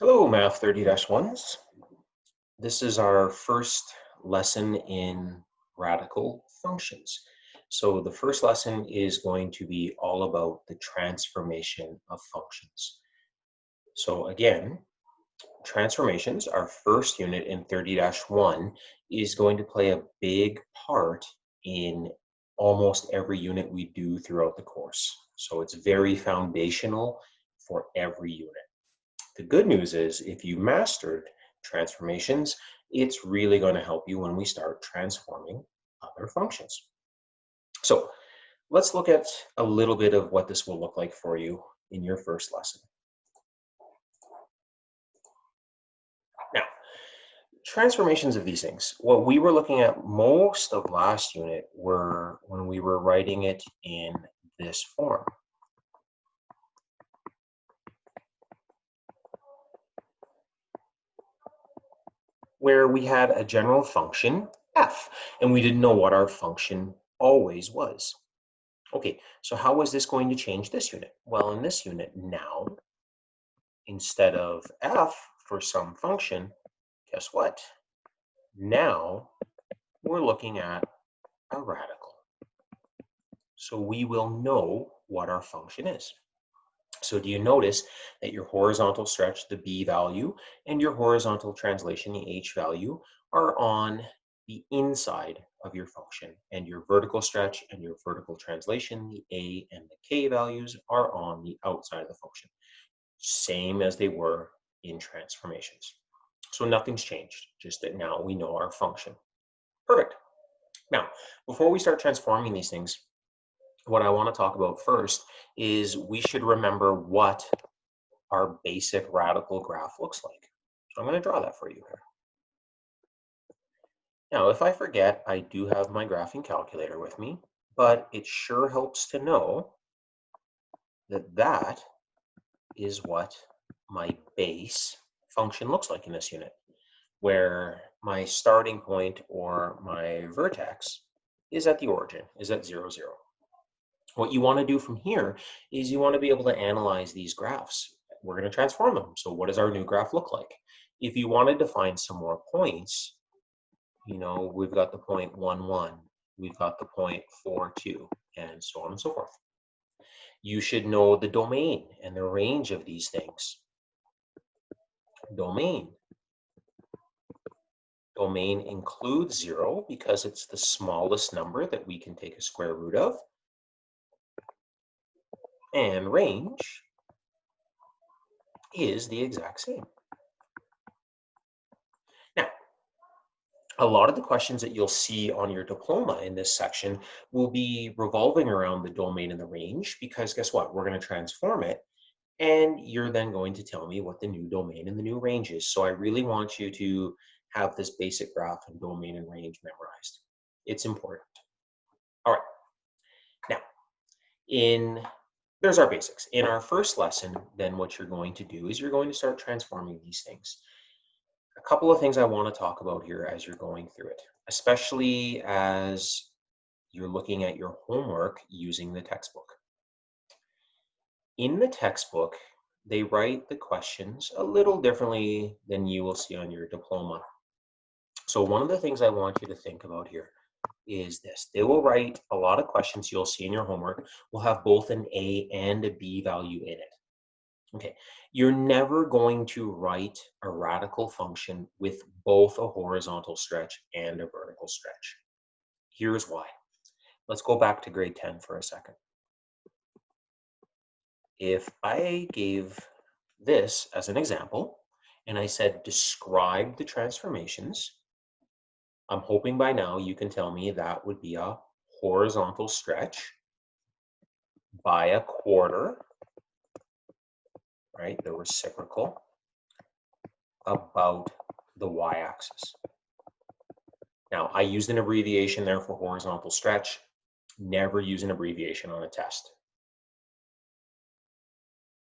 Hello, Math 30-1s. This is our first lesson in radical functions. So the first lesson is going to be all about the transformation of functions. So again, transformations, our first unit in 30-1, is going to play a big part in almost every unit we do throughout the course. So it's very foundational for every unit. The good news is if you mastered transformations, it's really going to help you when we start transforming other functions. So let's look at a little bit of what this will look like for you in your first lesson. Now, transformations of these things, what we were looking at most of last unit were when we were writing it in this form. Where we had a general function, f, and we didn't know what our function always was. Okay, so how is this going to change this unit? Well, in this unit now, instead of f for some function, guess what? Now we're looking at a radical. So we will know what our function is. So do you notice that your horizontal stretch, the b value, and your horizontal translation, the h value, are on the inside of your function, and your vertical stretch and your vertical translation, the a and the k values, are on the outside of the function, same as they were in transformations. So nothing's changed, just that now we know our function. Perfect. Now, before we start transforming these things, what I want to talk about first is we should remember what our basic radical graph looks like. So I'm going to draw that for you here. Now, if I forget, I do have my graphing calculator with me, but it sure helps to know that that is what my base function looks like in this unit, where my starting point or my vertex is at the origin, is at 0, 0. What you want to do from here is you want to be able to analyze these graphs. We're going to transform them. So what does our new graph look like? If you wanted to find some more points, we've got the point 1, 1, we've got the point 4, 2, and so on and so forth. You should know the domain and the range of these things. Domain includes 0 because it's the smallest number that we can take a square root of. And range is the exact same. Now, a lot of the questions that you'll see on your diploma in this section will be revolving around the domain and the range, because guess what? We're going to transform it, and you're then going to tell me what the new domain and the new range is. So I really want you to have this basic graph and domain and range memorized. It's important. All right. Now, there's our basics. In our first lesson, then what you're going to do is you're going to start transforming these things. A couple of things I want to talk about here as you're going through it, especially as you're looking at your homework using the textbook. In the textbook, they write the questions a little differently than you will see on your diploma. So one of the things I want you to think about here is this. They will write a lot of questions you'll see in your homework will have both an A and a B value in it. Okay, you're never going to write a radical function with both a horizontal stretch and a vertical stretch. Here's why. Let's go back to grade 10 for a second. If I gave this as an example, and I said, describe the transformations, I'm hoping by now you can tell me that would be a horizontal stretch by a quarter, right? The reciprocal about the y-axis. Now, I used an abbreviation there for horizontal stretch. Never use an abbreviation on a test.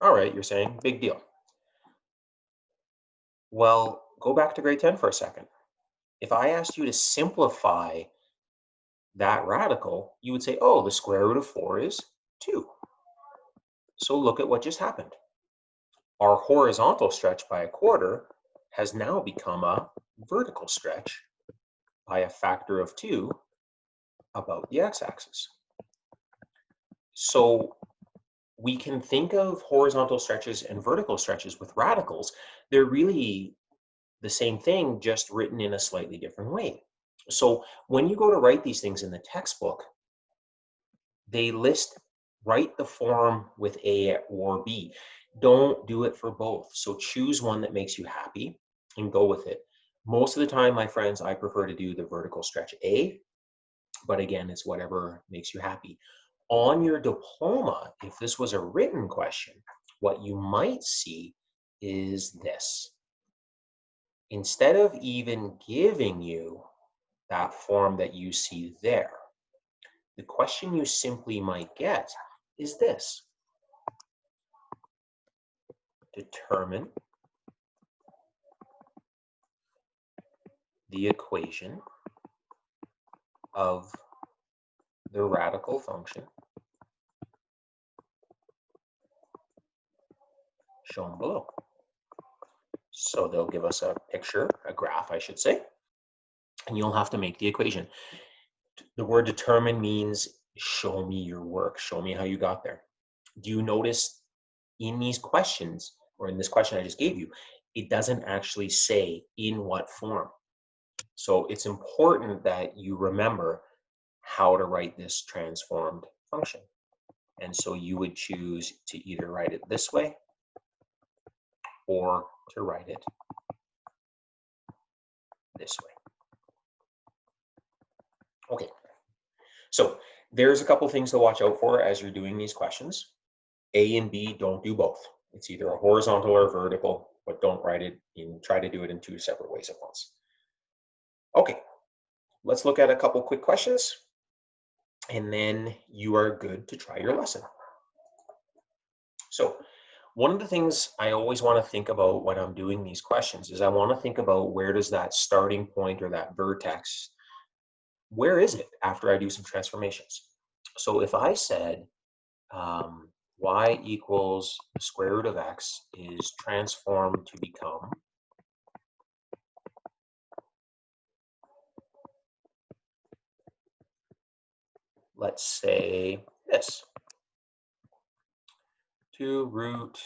All right, you're saying big deal. Well, go back to grade 10 for a second. If I asked you to simplify that radical, you would say, oh, the square root of 4 is 2. So look at what just happened. our horizontal stretch by a quarter has now become a vertical stretch by a factor of 2 about the x-axis. So we can think of horizontal stretches and vertical stretches with radicals. They're really the same thing, just written in a slightly different way. So when you go to write these things in the textbook, they write the form with A or B. Don't do it for both. So choose one that makes you happy and go with it. Most of the time, my friends, I prefer to do the vertical stretch A, but again, it's whatever makes you happy. On your diploma, if this was a written question, what you might see is this. Instead of even giving you that form that you see there, the question you simply might get is this. Determine the equation of the radical function shown below. So they'll give us a picture, a graph, I should say, and you'll have to make the equation. The word determine means show me your work, show me how you got there. Do you notice in these questions, or in this question I just gave you, it doesn't actually say in what form. So it's important that you remember how to write this transformed function. And so you would choose to either write it this way or to write it this way. Okay, so there's a couple things to watch out for as you're doing these questions. A and B, don't do both. It's either a horizontal or vertical, but don't write it in, try to do it in 2 separate ways at once. Okay, let's look at a couple quick questions, and then you are good to try your lesson. So one of the things I always want to think about when I'm doing these questions is I want to think about where does that starting point or that vertex, where is it after I do some transformations? So if I said y equals the square root of x is transformed to become let's say this, 2 root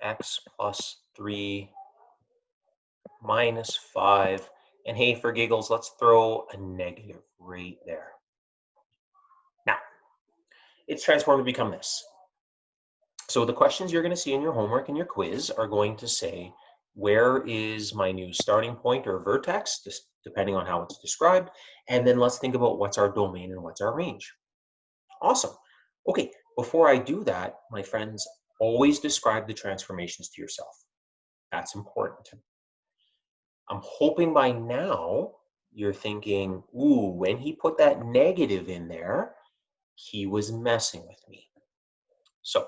x plus 3 minus 5, and hey, for giggles, let's throw a negative right there. Now, it's transformed to become this. So the questions you're going to see in your homework and your quiz are going to say, where is my new starting point or vertex, just depending on how it's described, and then let's think about what's our domain and what's our range. Awesome. Okay, before I do that, my friends, always describe the transformations to yourself. That's important. I'm hoping by now you're thinking, ooh, when he put that negative in there, he was messing with me. So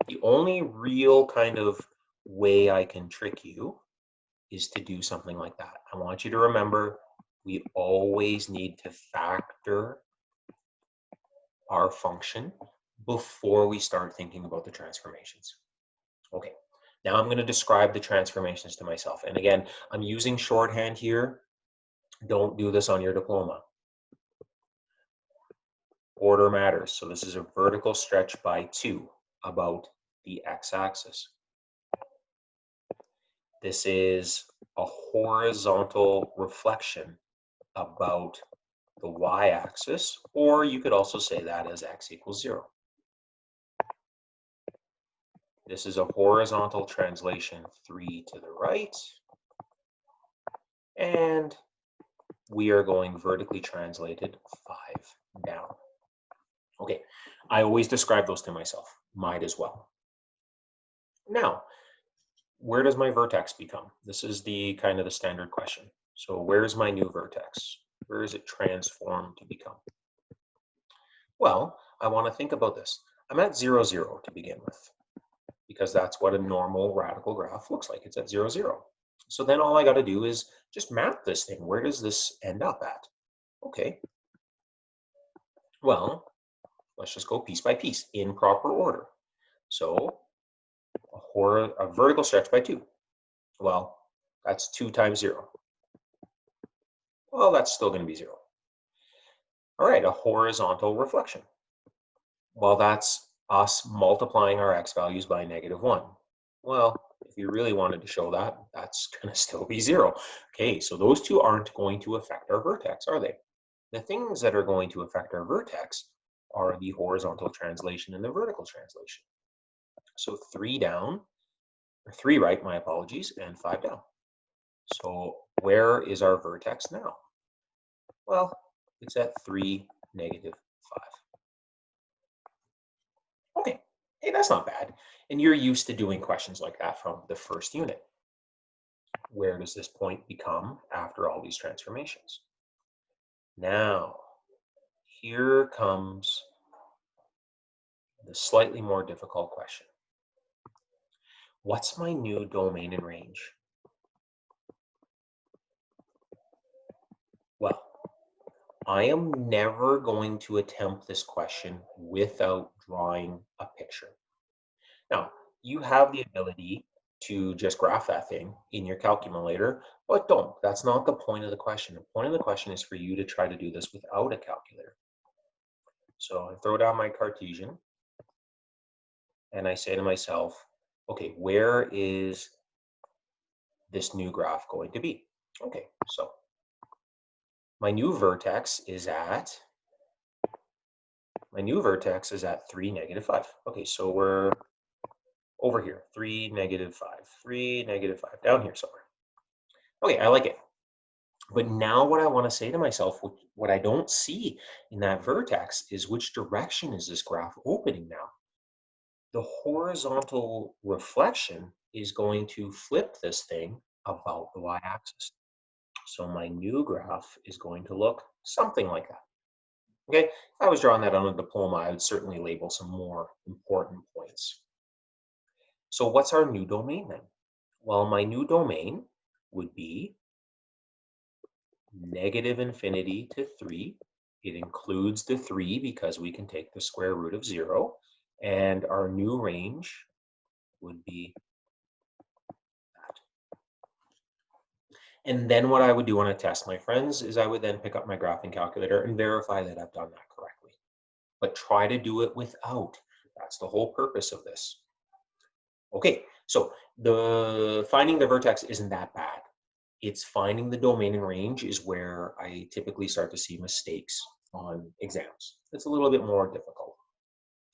the only real kind of way I can trick you is to do something like that. I want you to remember, we always need to factor our function before we start thinking about the transformations. Okay, now I'm going to describe the transformations to myself. And again, I'm using shorthand here. Don't do this on your diploma. Order matters. So this is a vertical stretch by 2 about the x-axis. This is a horizontal reflection about the y-axis, or you could also say that as x equals 0. This is a horizontal translation 3 to the right, and we are going vertically translated 5 down. Okay, I always describe those to myself, might as well. Now, where does my vertex become? This is the kind of the standard question. So where's my new vertex? Where is it transformed to become? Well, I want to think about this. I'm at 0, 0 to begin with, because that's what a normal radical graph looks like. It's at 0, 0. So then all I got to do is just map this thing. Where does this end up at? Okay. Well, let's just go piece by piece in proper order. So a vertical stretch by 2. Well, that's 2 times 0. Well, that's still going to be 0. All right, a horizontal reflection. Well, that's us multiplying our x values by -1. Well, if you really wanted to show that, that's going to still be 0. Okay, so those two aren't going to affect our vertex, are they? The things that are going to affect our vertex are the horizontal translation and the vertical translation. So 3 down, or 3 right, my apologies, and 5 down. So where is our vertex now? Well, it's at 3, -5. Okay, hey, that's not bad. And you're used to doing questions like that from the first unit. Where does this point become after all these transformations? Now, here comes the slightly more difficult question. What's my new domain and range? Well, I am never going to attempt this question without drawing a picture. Now, you have the ability to just graph that thing in your calculator, but don't. That's not the point of the question. The point of the question is for you to try to do this without a calculator. So I throw down my Cartesian and I say to myself, okay, where is this new graph going to be? Okay, so my new vertex is at 3, -5. Okay, so we're over here, 3, -5, 3, -5, down here somewhere. Okay, I like it. But now what I want to say to myself, what I don't see in that vertex is which direction is this graph opening now? The horizontal reflection is going to flip this thing about the y-axis. So my new graph is going to look something like that. Okay, if I was drawing that on a diploma, I would certainly label some more important points. So what's our new domain then? Well, my new domain would be -infinity to 3. It includes the 3 because we can take the square root of 0. And our new range would be that. And then what I would do on a test, my friends, is I would then pick up my graphing calculator and verify that I've done that correctly. But try to do it without. That's the whole purpose of this. Okay, so the finding the vertex isn't that bad. It's finding the domain and range is where I typically start to see mistakes on exams. It's a little bit more difficult.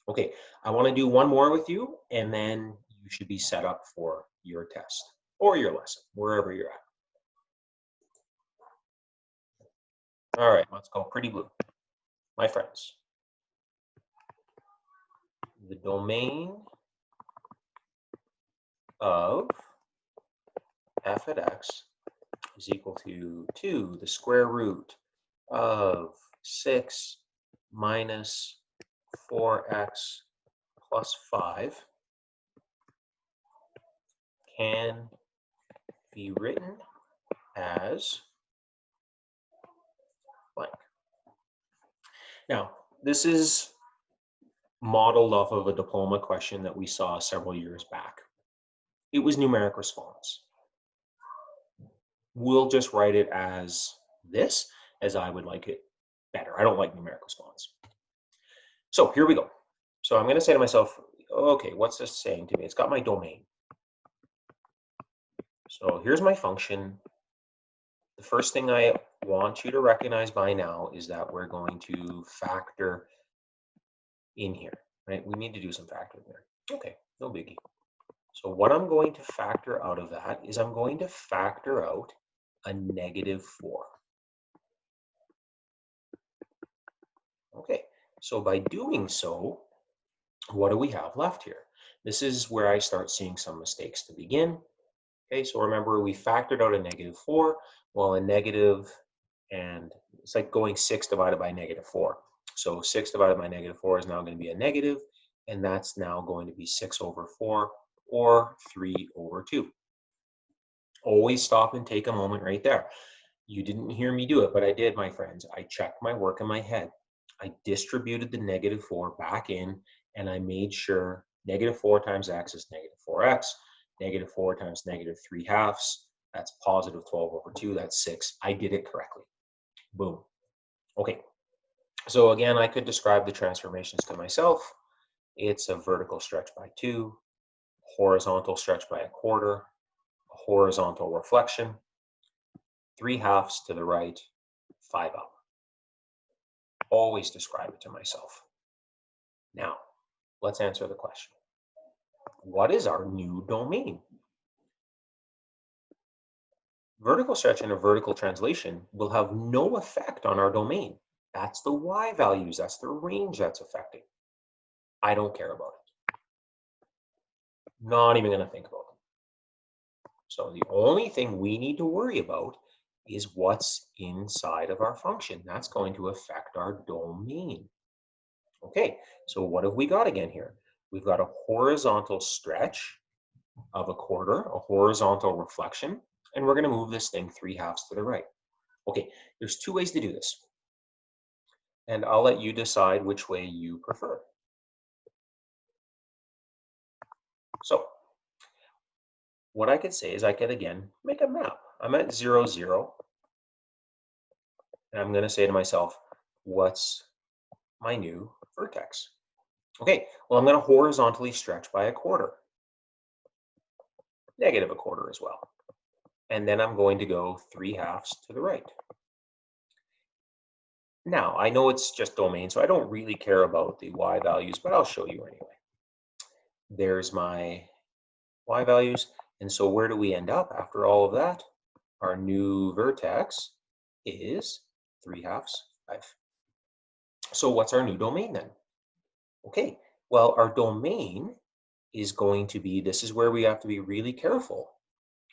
Okay, I want to do one more with you, and then you should be set up for your test or your lesson, wherever you're at. All right, let's go pretty blue. My friends, the domain of f at x is equal to 2 the square root of 6 minus 4x plus 5 can be written as blank. Now, this is modeled off of a diploma question that we saw several years back. It was numeric response. We'll just write it as this, as I would like it better. I don't like numeric response. So here we go. So I'm going to say to myself, okay, what's this saying to me? It's got my domain. So here's my function. The first thing I want you to recognize by now is that we're going to factor in here, right? We need to do some factoring there. Okay, no biggie. So what I'm going to factor out of that is I'm going to factor out a -4. Okay, so by doing so, what do we have left here? This is where I start seeing some mistakes to begin. Okay, so remember we factored out a -4. Well, a negative, and it's like going 6 divided by -4. So 6 divided by -4 is now going to be a negative, and that's now going to be 6/4 or 3/2. Always stop and take a moment right there. You didn't hear me do it, but I did, my friends. I checked my work in my head. I distributed the -4 back in, and I made sure Negative 4 times x is negative 4x. Negative 4 times negative 3/2, that's positive 12 over 2, that's 6. I did it correctly. Boom. Okay, so again, I could describe the transformations to myself. It's a vertical stretch by 2, horizontal stretch by 1/4, a horizontal reflection, 3/2 to the right, 5 up. Always describe it to myself. Now, let's answer the question. What is our new domain? Vertical stretch and a vertical translation will have no effect on our domain. That's the y values, that's the range that's affecting. I don't care about it. Not even going to think about it. So the only thing we need to worry about is what's inside of our function. That's going to affect our domain. Okay, so what have we got again here? We've got a horizontal stretch of 1/4, a horizontal reflection, and we're going to move this thing 3/2 to the right. Okay, there's 2 ways to do this, and I'll let you decide which way you prefer. So what I could say is I could, again, make a map. I'm at 0, 0, and I'm going to say to myself, what's my new vertex? Okay, well, I'm going to horizontally stretch by 1/4, negative 1/4 as well. And then I'm going to go 3/2 to the right. Now, I know it's just domain, so I don't really care about the y values, but I'll show you anyway. There's my y values. And so where do we end up after all of that? Our new vertex is 3/2, 5. So what's our new domain then? Okay, well, our domain is going to be, this is where we have to be really careful,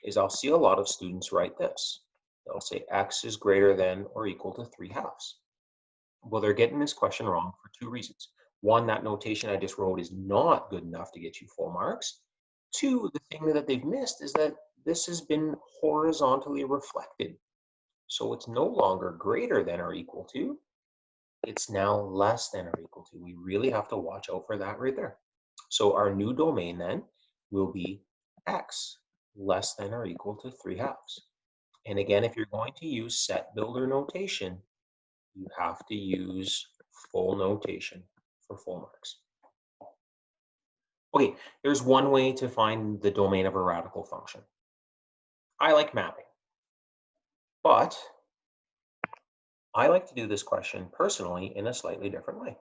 is I'll see a lot of students write this. They'll say x is greater than or equal to 3/2. Well, they're getting this question wrong for 2 reasons. One, that notation I just wrote is not good enough to get you full marks. 2, the thing that they've missed is that this has been horizontally reflected. So it's no longer greater than or equal to, it's now less than or equal to. We really have to watch out for that right there. So our new domain then will be x less than or equal to 3/2. And again, if you're going to use set builder notation, you have to use full notation for full marks. Okay, there's one way to find the domain of a radical function. I like mapping, but I like to do this question personally in a slightly different way.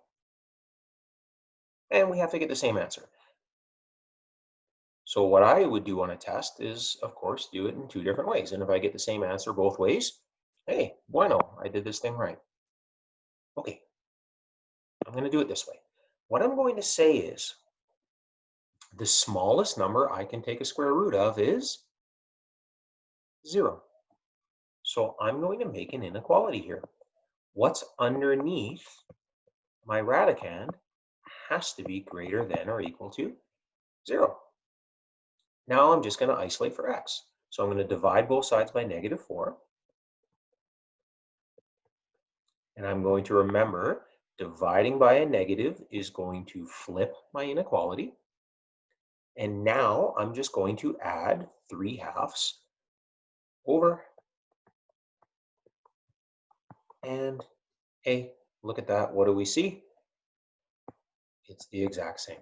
And we have to get the same answer. So what I would do on a test is, of course, do it in 2 different ways. And if I get the same answer both ways, hey, bueno, I did this thing right. Okay, I'm going to do it this way. What I'm going to say is the smallest number I can take a square root of is 0. So I'm going to make an inequality here. What's underneath my radicand has to be greater than or equal to 0. Now I'm just going to isolate for x. So I'm going to divide both sides by negative 4. And I'm going to remember dividing by a negative is going to flip my inequality. And now I'm just going to add 3/2 over. And hey, look at that. What do we see? It's the exact same.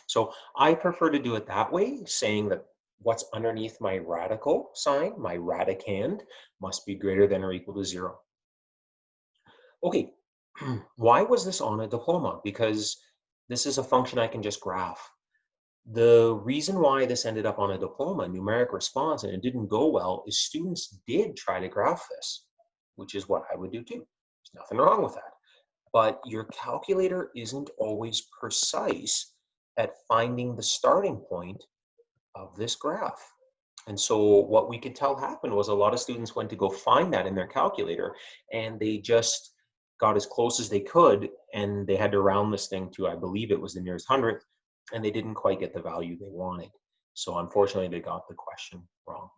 So I prefer to do it that way, saying that what's underneath my radical sign, my radicand, must be greater than or equal to 0. Okay, why was this on a diploma? Because this is a function I can just graph. The reason why this ended up on a diploma, numeric response, and it didn't go well, is students did try to graph this, which is what I would do too. There's nothing wrong with that. But your calculator isn't always precise at finding the starting point of this graph. And so what we could tell happened was a lot of students went to go find that in their calculator, and they just got as close as they could, and they had to round this thing to, I believe it was the nearest hundredth, and they didn't quite get the value they wanted. So unfortunately, they got the question wrong.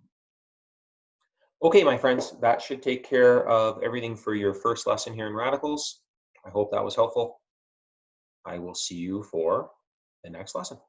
Okay, my friends, that should take care of everything for your first lesson here in Radicals. I hope that was helpful. I will see you for the next lesson.